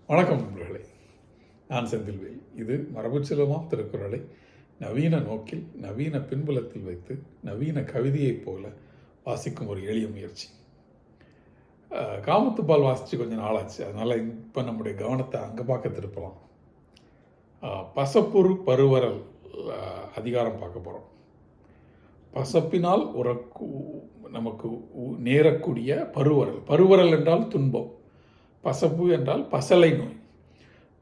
வணக்கம் நண்பர்களே, நான் செந்தில்வேல். இது மரபுச்செல்வமாம் திருக்குறளை நவீன நோக்கில் நவீன பின்புலத்தில் வைத்து நவீன கவிதையைப் போல வாசிக்கும் ஒரு எளிய முயற்சி. காமத்துப்பால் வாசித்து கொஞ்சம் நாளாச்சு, அதனால் இப்போ நம்முடைய கவனத்தை அங்கே பார்க்க திருப்பலாம். பசப்புரு பருவரல் அதிகாரம் பார்க்க போகிறோம். பசப்பினால் நமக்கு நேரக்கூடிய பருவரல். பருவரல் என்றால் துன்பம், பசப்பு என்றால் பசலை நோய்.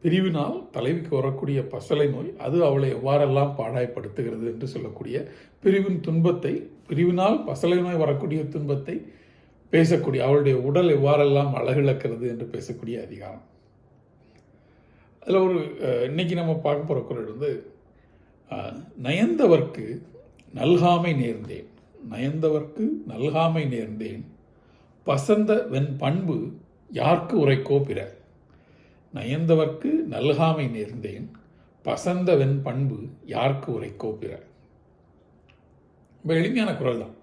பிரிவினால் தலைவிக்கு வரக்கூடிய பசலை நோய், அது அவளை எவ்வாறெல்லாம் பாடாய்ப்படுத்துகிறது என்று சொல்லக்கூடிய பிரிவின் துன்பத்தை, பிரிவினால் பசலை நோய் வரக்கூடிய துன்பத்தை பேசக்கூடிய, அவளுடைய உடல் எவ்வாறெல்லாம் அழகிழக்கிறது என்று பேசக்கூடிய அதிகாரம். அதில் இன்னைக்கு நம்ம பார்க்க போகிற குறள் நயந்தவர்க்கு நல்காமை நேர்ந்தேன், நயந்தவர்க்கு நல்காமை நேர்ந்தேன், பசந்த வெண் பண்பு யார்க்கு உரைக்கோ பிற. நயந்தவர்க்கு நல்காமை நேர்ந்தேன், பசந்த வெண் பண்பு யார்க்கு உரைக்கோ பிற. ரொம்ப எளிமையான குறள் தான்.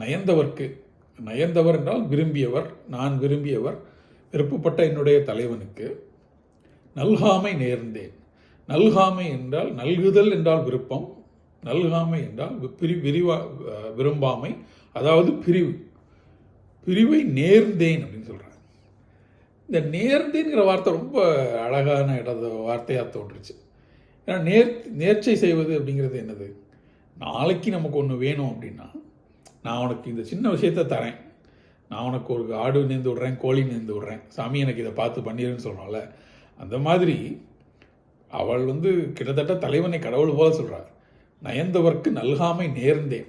நயந்தவர்க்கு, நயந்தவர் என்றால் விரும்பியவர், நான் விரும்பியவர், விருப்பப்பட்ட என்னுடைய தலைவனுக்கு நல்காமை நேர்ந்தேன். நல்காமை என்றால் நல்குதல் என்றால் விருப்பம், நல்காமை என்றால் விரும்பாமை, அதாவது பிரிவை நேர்ந்தேன் அப்படின்னு சொல்கிறார். இந்த நேர்ந்தேங்கிற வார்த்தை ரொம்ப அழகான வார்த்தையாக தோன்றுச்சு. ஏன்னா நேர்ச்சை செய்வது அப்படிங்கிறது என்னது? நாளைக்கு நமக்கு ஒன்று வேணும் அப்படின்னா, நான் உனக்கு இந்த சின்ன விஷயத்தை தரேன், நான் உனக்கு ஒரு ஆடு நேர்ந்து விட்றேன், கோழி நேர்ந்து விட்றேன், சாமி எனக்கு இதை பார்த்து பண்ணிடுன்னு சொல்கிறாள். அந்த மாதிரி அவள் கிட்டத்தட்ட தலைவனை கடவுள் போல சொல்கிறார். நயந்தவர்க்கு நல்காமை நேர்ந்தேன்.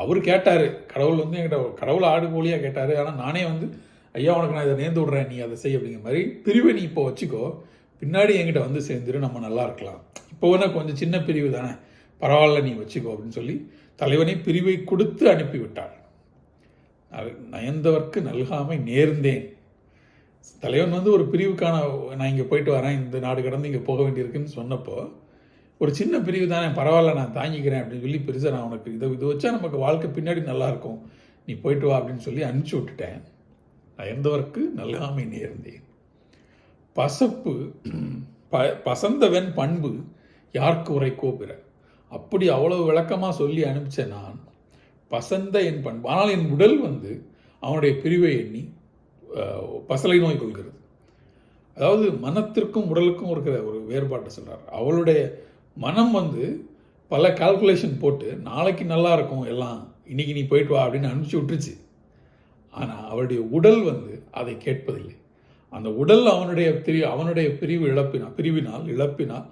அவர் கேட்டார், கடவுள் என்கிட்ட கடவுள் ஆடு கோழியாக கேட்டார். ஆனால் நானே ஐயா உனக்கு நான் இதை நேர்ந்து விட்றேன், நீ அதை செய் அப்படிங்கிற மாதிரி. பிரிவை நீ இப்போ வச்சுக்கோ, பின்னாடி என்கிட்ட சேர்ந்துரு, நம்ம நல்லா இருக்கலாம். இப்போ கொஞ்சம் சின்ன பிரிவு தானே, பரவாயில்ல நீ வச்சுக்கோ அப்படின்னு சொல்லி தலைவனை பிரிவை கொடுத்து அனுப்பிவிட்டாள். நயந்தவர்க்கு நல்காமை நேர்ந்தேன். தலைவன் ஒரு பிரிவுக்கான, நான் இங்கே போயிட்டு வரேன், இந்த நாடு கடந்து இங்கே போக வேண்டியிருக்குன்னு சொன்னப்போ, ஒரு சின்ன பிரிவு தானே, பரவாயில்ல நான் தாங்கிக்கிறேன் அப்படின்னு சொல்லி, பெருசாக நான் உனக்கு இது வச்சா நமக்கு வாழ்க்கை பின்னாடி நல்லாயிருக்கும், நீ போயிட்டு வா அப்படின்னு சொல்லி அனுப்பிச்சி விட்டுட்டேன். நயந்தவர்க்கு நல்காமை நேர்ந்தேன். பசப்பு பசந்தவன் பண்பு யார்க்கு உரைக்கோ பிற. அப்படி அவ்வளவு விளக்கமாக சொல்லி அனுப்பிச்சேன் நான். பசந்த என் பண்பு, ஆனால் என் உடல் அவனுடைய பிரிவை எண்ணி பசலை நோய் கொள்கிறது. அதாவது மனத்திற்கும் உடலுக்கும் இருக்கிற ஒரு வேறுபாட்டை சொல்கிறார். அவளுடைய மனம் பல கால்குலேஷன் போட்டு நாளைக்கு நல்லா இருக்கும் எல்லாம், இன்னைக்கு நீ போயிட்டு வா அப்படின்னு அனுப்பிச்சி விட்டுருச்சு. ஆனால் அவளுடைய உடல் அதை கேட்பதில்லை. அந்த உடல் அவனுடைய பிரிவினால் இழப்பினால்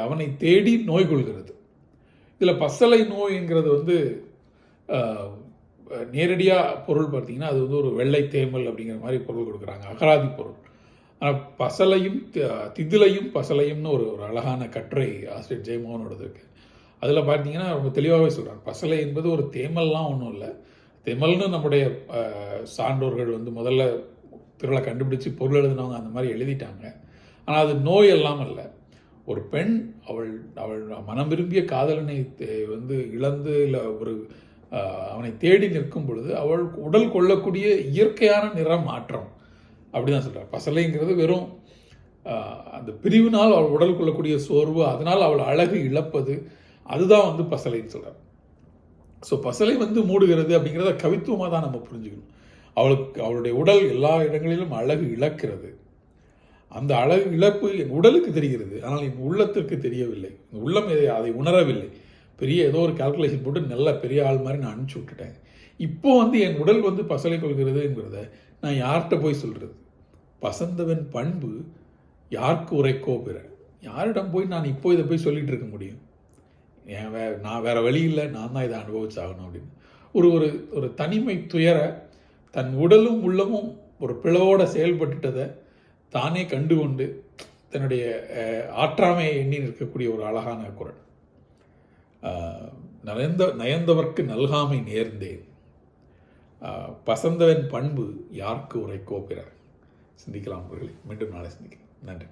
அவனை தேடி நோய் கொள்கிறது. இதில் பசலை நோய்ங்கிறது நேரடியாக பொருள் பார்த்தீங்கன்னா அது ஒரு வெள்ளை தேமல் அப்படிங்கிற மாதிரி பொருள் கொடுக்குறாங்க, அகராதி பொருள். ஆனால் பசலையும் திதிலையும் பசலையும்னு ஒரு அழகான கட்டுரை ஆசிரியர் ஜெயமோகனோடது இருக்குது. அதில் பார்த்தீங்கன்னா ரொம்ப தெளிவாகவே சொல்கிறார். பசலை என்பது ஒரு தேமல்லாம் ஒன்றும் இல்லை. தேமல்னு நம்முடைய சான்றோர்கள் முதல்ல திருளை கண்டுபிடிச்சி பொருள் எழுதினவங்க அந்த மாதிரி எழுதிட்டாங்க. ஆனால் அது நோய் எல்லாம் அல்ல. ஒரு பெண் அவள் மனம் விரும்பிய காதலனை இழந்து இல்லை அவனை தேடி நிற்கும் பொழுது அவள் உடல் கொள்ளக்கூடிய இயற்கையான நிற மாற்றம் அப்படி தான் சொல்கிறார். பசலைங்கிறது வெறும் அந்த பிரிவினால் அவள் உடல் கொள்ளக்கூடிய சோர்வு, அதனால் அவள் அழகு இழப்பது, அதுதான் பசலைன்னு சொல்கிறார். ஸோ பசலை மூடுகிறது அப்படிங்கிறத கவித்துவமாக தான் நம்ம புரிஞ்சுக்கணும். அவளுடைய உடல் எல்லா இடங்களிலும் அழகு இழக்கிறது. அந்த அழகு இழப்பு என் உடலுக்கு தெரிகிறது, ஆனால் என் உள்ளத்திற்கு தெரியவில்லை. என் உள்ளம் அதை உணரவில்லை. ஏதோ ஒரு கால்குலேஷன் போட்டு நல்ல பெரிய ஆள் மாதிரி நான் அனுப்பிச்சி விட்டுட்டேன். இப்போ என் உடல் பசலை கொள்கிறதுங்கிறத நான் யார்கிட்ட போய் சொல்கிறது? பசந்தவன் பண்பு யார்க்கு உரைக்கோ பிற. யாரிடம் போய் நான் இப்போ இதை போய் சொல்லிகிட்டு இருக்க முடியும்? நான் வேறு வழி இல்லை, நான் தான் இதை அனுபவிச்சாகணும் அப்படின்னு ஒரு தனிமை துயர தன் உடலும் உள்ளமும் ஒரு பிளவோடு செயல்பட்டுட்டதை தானே கண்டுகொண்டு தன்னுடைய ஆற்றாமையை எண்ணி நிற்கக்கூடிய ஒரு அழகான குறள். நயந்தவர்க்கு நல்காமை நேர்ந்தேன், பசந்தவன் பண்பு யார்க்கு உரைக்கோ பிற. சிந்திக்கலாம் அவர்களே. மீண்டும் நாளை சிந்திக்கலாம். நன்றி.